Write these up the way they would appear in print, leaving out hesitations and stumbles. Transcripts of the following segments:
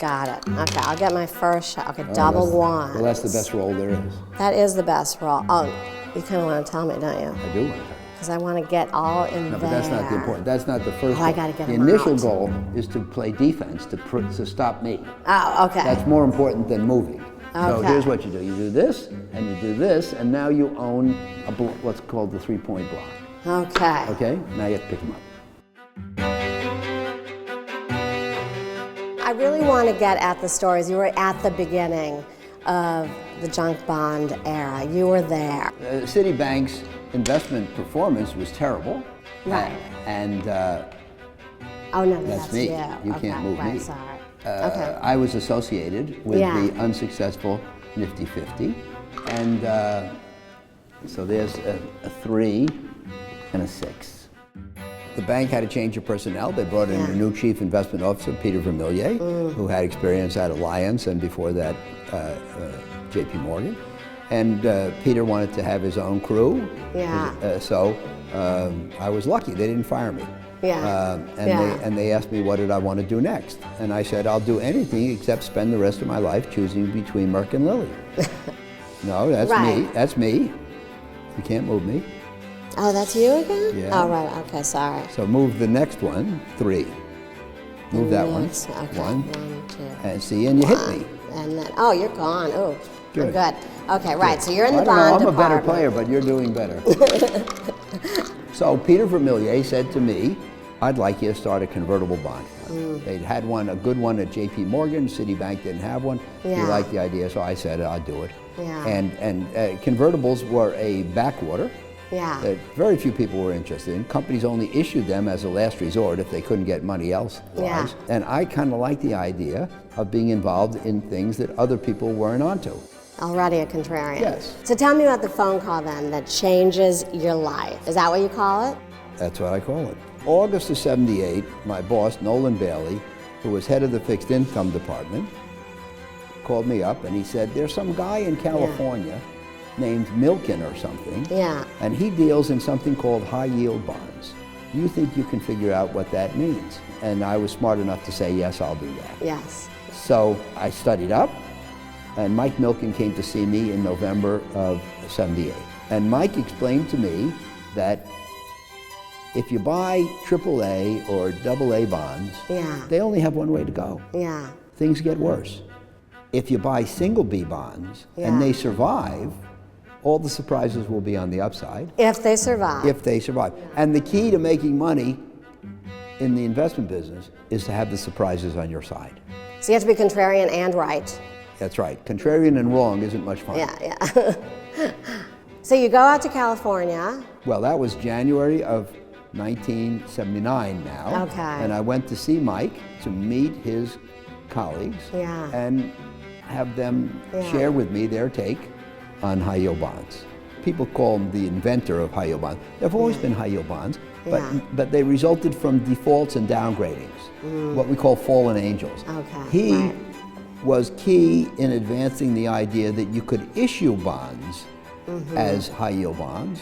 got it. Okay, I'll get my first shot. Okay, double ones. Well, that's the best roll there is. That is the best roll. Oh, you kind of want to tell me, don't you? I do want to. Because I want to get all in there. No, but that's not the important. That's not the first. Oh, I got to get the them initial out. goal is to play defense, to stop me. Oh, okay. That's more important than moving. So Okay. here's what you do. You do this, and you do this, and now you own what's called the three-point block. Okay. Okay? Now you have to pick them up. I really want to get at the stories. You were at the beginning of the junk bond era. You were there. Citibank's investment performance was terrible. Right. And Oh, no, that's that's me. you. You Okay, can't move right, me. Sorry. Okay. I was associated with Yeah. the unsuccessful Nifty 50. And so there's a 3 and a 6. The bank had to change their personnel. They brought in a new chief investment officer, Peter Vermillier, who had experience at Alliance and before that JP Morgan. And Peter wanted to have his own crew. Yeah. So I was lucky. They didn't fire me. Yeah. And they asked me what did I want to do next. And I said, I'll do anything except spend the rest of my life choosing between Merck and Lilly. No, that's me. That's me. You can't move me. Oh, that's you again? Yeah. Oh, right. Okay, sorry. So move the next one, 3. Move that one. Okay. 1. 1, 2. And see, and you hit me. And then, oh, you're gone. Oh, Good. good. Okay, right. So you're in the I don't bond know, I'm a better department. player, but you're doing better. So Peter Vermillier said to me, I'd like you to start a convertible bond fund. They'd had one, a good one at JP Morgan. Citibank didn't have one. He Yeah. liked the idea, so I said I'd do it. Yeah. And convertibles were a backwater Yeah. that very few people were interested in. Companies only issued them as a last resort if they couldn't get money elsewise. Yeah. And I kind of liked the idea of being involved in things that other people weren't onto. Already a contrarian. Yes. So tell me about the phone call then that changes your life. Is that what you call it? That's what I call it. August of '78, my boss, Nolan Bailey, who was head of the fixed income department, called me up and he said, there's some guy in California named Milken or something, Yeah. and he deals in something called high yield bonds. You think you can figure out what that means? And I was smart enough to say, yes, I'll do that. Yes. So I studied up, and Mike Milken came to see me in November of '78. And Mike explained to me that if you buy AAA or AA bonds, Yeah. they only have one way to go. Yeah. Things get worse. If you buy single B bonds Yeah. and they survive, all the surprises will be on the upside. If they survive. If they survive. And the key to making money in the investment business is to have the surprises on your side. So you have to be contrarian and right. That's right. Contrarian and wrong isn't much fun. Yeah, yeah. So you go out to California. Well, that was January of 1979 now. Okay. And I went to see Mike to meet his colleagues Yeah. and have them share with me their take on high yield bonds. People call him the inventor of high yield bonds. There have always been high yield bonds, but they resulted from defaults and downgradings, what we call fallen angels. Okay, He right. was key in advancing the idea that you could issue bonds as high yield bonds.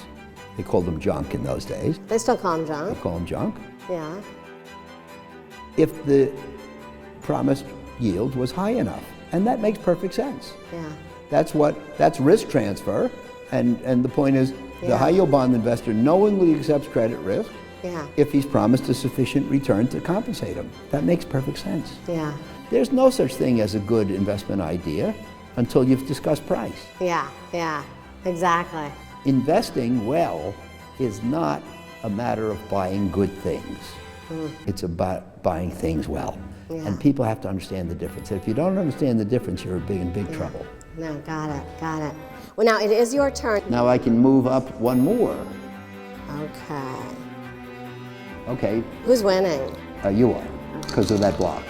They called them junk in those days. They still call them They junk. call them junk. Yeah. If the promised yield was high enough. And that makes perfect sense. Yeah. That's risk transfer. And the point is, the high yield bond investor knowingly accepts credit risk Yeah. if he's promised a sufficient return to compensate him. That makes perfect sense. Yeah. There's no such thing as a good investment idea until you've discussed price. Yeah. Yeah. Exactly. Investing well is not a matter of buying good things. It's about buying things well. Yeah. And people have to understand the difference. If you don't understand the difference, you're in big trouble. No, got it. Got it. Well, now it is your turn. Now I can move up one more. Okay. Okay, Who's winning? you are, because of that block.